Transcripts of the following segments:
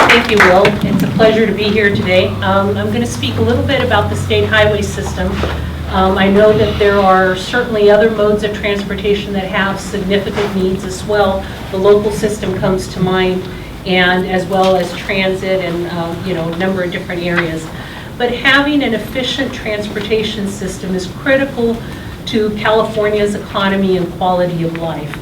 Thank you, Will. It's a pleasure to be here today. I'm going to speak a little bit about the state highway system. I know that there are certainly other modes of transportation that have significant needs as well. The local system comes to mind, and as well as transit and a number of different areas. But having an efficient transportation system is critical to California's economy and quality of life.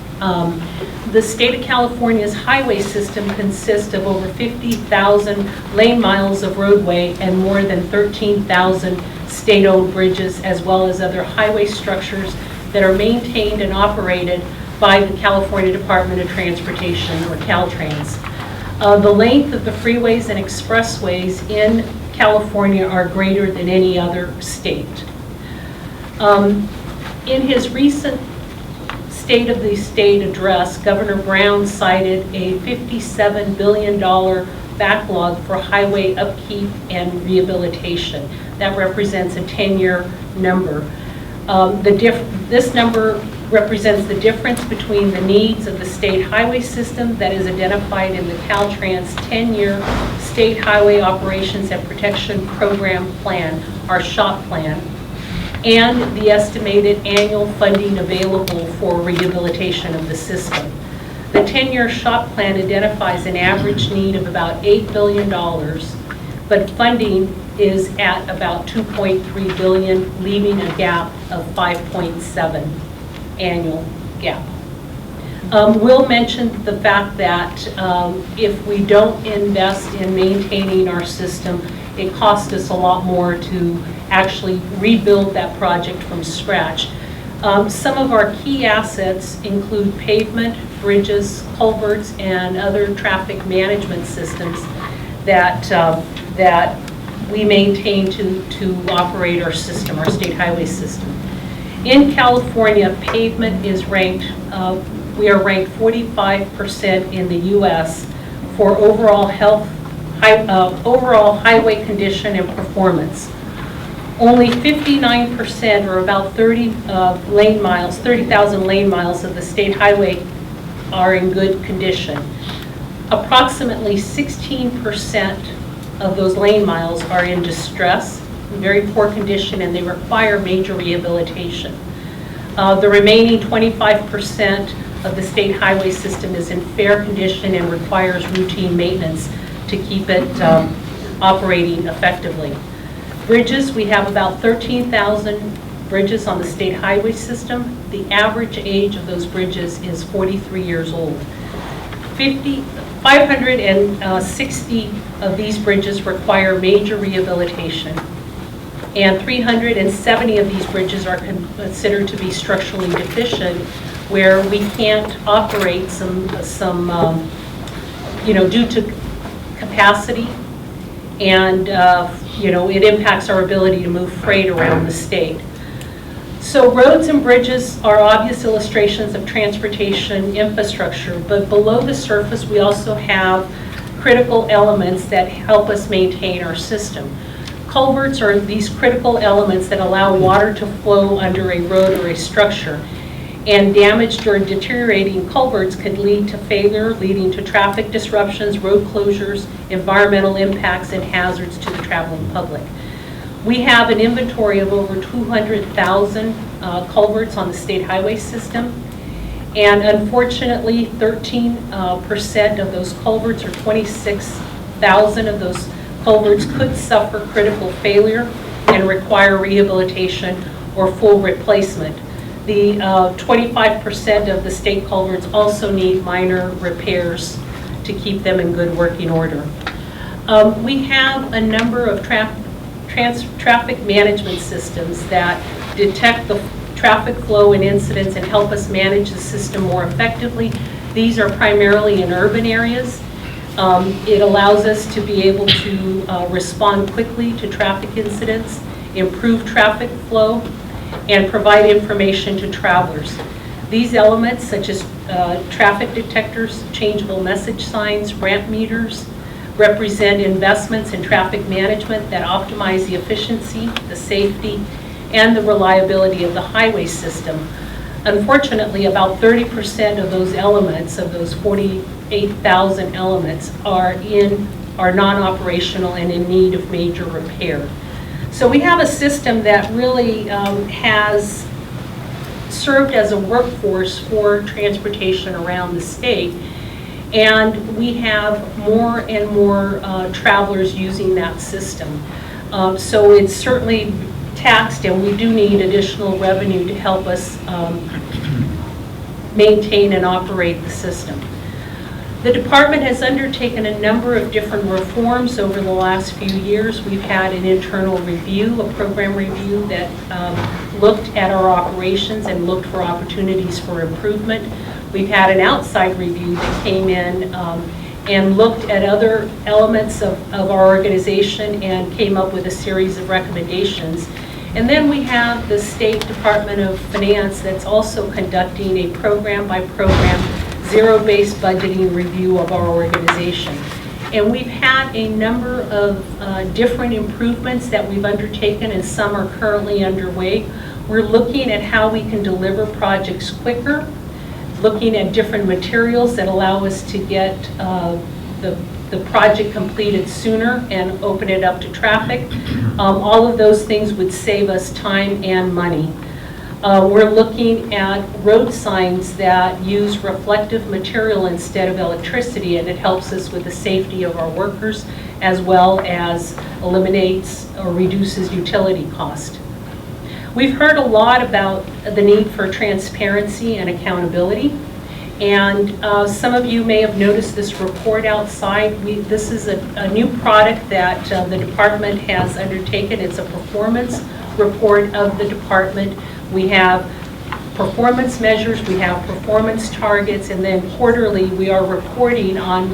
The state of California's highway system consists of over 50,000 lane miles of roadway and more than 13,000 state-owned bridges, as well as other highway structures that are maintained and operated by the California Department of Transportation, or CALTRANS. The length of the freeways and expressways in California are greater than any other state. In his recent State of the State address, Governor Brown cited a $57 billion backlog for highway upkeep and rehabilitation. That represents a 10-year number. This number represents the difference between the needs of the state highway system that is identified in the Caltrans 10-year State Highway Operations and Protection Program Plan, our SHOP plan, and the estimated annual funding available for rehabilitation of the system. The 10-year SHOP plan identifies an average need of about $8 billion, but funding is at about $2.3 billion, leaving a gap of 5.7 annual gap. Will mentioned the fact that if we don't invest in maintaining our system, it costs us a lot more to actually rebuild that project from scratch. Some of our key assets include pavement, bridges, culverts, and other traffic management systems that we maintain to operate our system, our state highway system. In California, pavement is ranked, we are ranked 45% in the U.S. for overall highway condition and performance. Only 59%, or about 30,000 lane miles of the state highway are in good condition. Approximately 16% of those lane miles are in distress, in very poor condition, and they require major rehabilitation. The remaining 25% of the state highway system is in fair condition and requires routine maintenance to keep it operating effectively. Bridges, we have about 13,000 bridges on the state highway system. The average age of those bridges is 43 years old. 560 of these bridges require major rehabilitation, and 370 of these bridges are considered to be structurally deficient, where we can't operate due to capacity, and it impacts our ability to move freight around the state. So roads and bridges are obvious illustrations of transportation infrastructure, but below the surface we also have critical elements that help us maintain our system. Culverts are these critical elements that allow water to flow under a road or a structure, and damaged or deteriorating culverts could lead to failure, leading to traffic disruptions, road closures, environmental impacts, and hazards to the traveling public. We have an inventory of over 200,000 culverts on the state highway system, and unfortunately 13% of those culverts, or 26,000 of those culverts, could suffer critical failure and require rehabilitation or full replacement. The 25% of the state culverts also need minor repairs to keep them in good working order. We have a number of traffic management systems that detect the traffic flow and incidents and help us manage the system more effectively. These are primarily in urban areas. It allows us to be able to respond quickly to traffic incidents, improve traffic flow, and provide information to travelers. These elements, such as traffic detectors, changeable message signs, ramp meters, represent investments in traffic management that optimize the efficiency, the safety, and the reliability of the highway system. Unfortunately, about 30% of those elements, of those 48,000 elements, are in are non-operational and in need of major repair. So we have a system that really has served as a workforce for transportation around the state, and we have more and more travelers using that system. So it's certainly taxed, and we do need additional revenue to help us maintain and operate the system. The department has undertaken a number of different reforms over the last few years. We've had an internal review, a program review that looked at our operations and looked for opportunities for improvement. We've had an outside review that came in and looked at other elements of our organization and came up with a series of recommendations. And then we have the State Department of Finance that's also conducting a program-by-program zero-based budgeting review of our organization. And we've had a number of different improvements that we've undertaken, and some are currently underway. We're looking at how we can deliver projects quicker, looking at different materials that allow us to get the project completed sooner and open it up to traffic. All of those things would save us time and money. We're looking at road signs that use reflective material instead of electricity, and it helps us with the safety of our workers as well as eliminates or reduces utility cost. We've heard a lot about the need for transparency and accountability, and some of you may have noticed this report outside. This is a new product that the department has undertaken. It's a performance report of the department. We have performance measures, we have performance targets, and then quarterly we are reporting on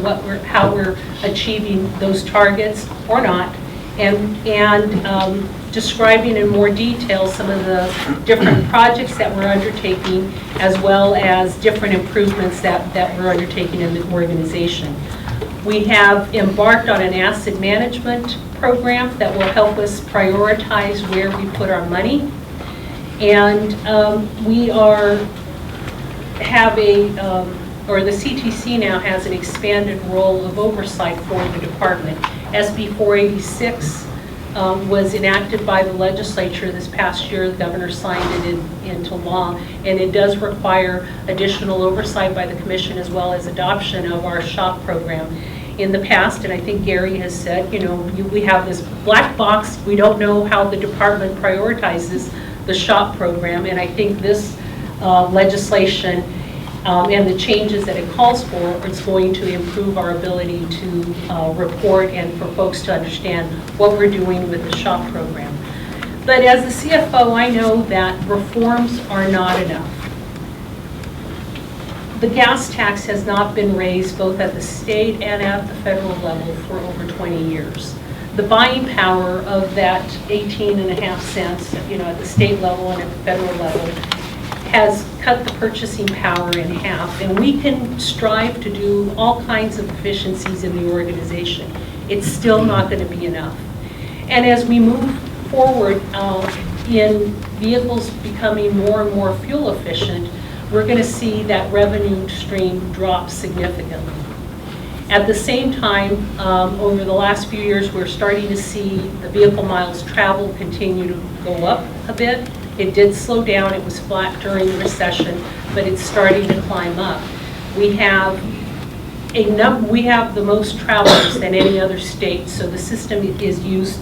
how we're achieving those targets or not, and describing in more detail some of the different projects that we're undertaking, as well as different improvements that we're undertaking in the organization. We have embarked on an asset management program that will help us prioritize where we put our money. And we have the CTC now has an expanded role of oversight for the department. SB 486 was enacted by the legislature this past year. The governor signed it into law, and it does require additional oversight by the commission as well as adoption of our SHOP program. In the past, and I think Gary has said, we have this black box. We don't know how the department prioritizes the SHOP program, and I think this legislation and the changes that it calls for is going to improve our ability to report and for folks to understand what we're doing with the SHOP program. But as the CFO, I know that reforms are not enough. The gas tax has not been raised both at the state and at the federal level for over 20 years. The buying power of that 18.5 cents, at the state level and at the federal level, has cut the purchasing power in half, and we can strive to do all kinds of efficiencies in the organization. It's still not going to be enough. And as we move forward in vehicles becoming more and more fuel efficient, we're going to see that revenue stream drop significantly. At the same time, over the last few years, we're starting to see the vehicle miles traveled continue to go up a bit. It did slow down. It was flat during the recession, but it's starting to climb up. We have the most travelers than any other state, so the system is used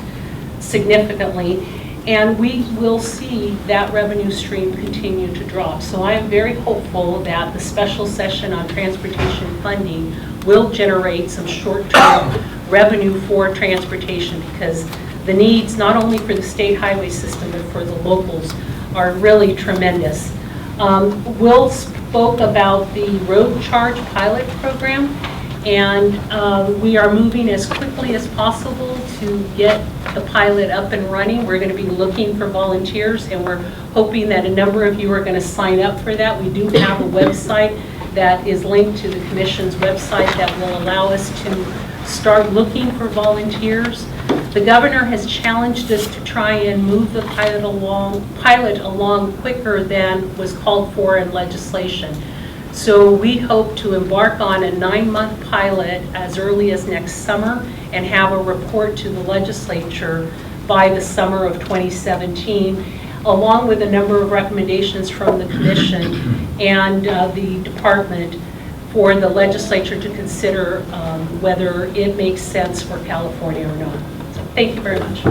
significantly, and we will see that revenue stream continue to drop. So I am very hopeful that the special session on transportation funding will generate some short-term revenue for transportation, because the needs, not only for the state highway system, but for the locals, are really tremendous. Will spoke about the road charge pilot program, and we are moving as quickly as possible to get the pilot up and running. We're going to be looking for volunteers, and we're hoping that a number of you are going to sign up for that. We do have a website that is linked to the Commission's website that will allow us to start looking for volunteers. The governor has challenged us to try and move the pilot along quicker than was called for in legislation. So we hope to embark on a 9-month pilot as early as next summer and have a report to the legislature by the summer of 2017, along with a number of recommendations from the commission and the department for the legislature to consider whether it makes sense for California or not. So thank you very much.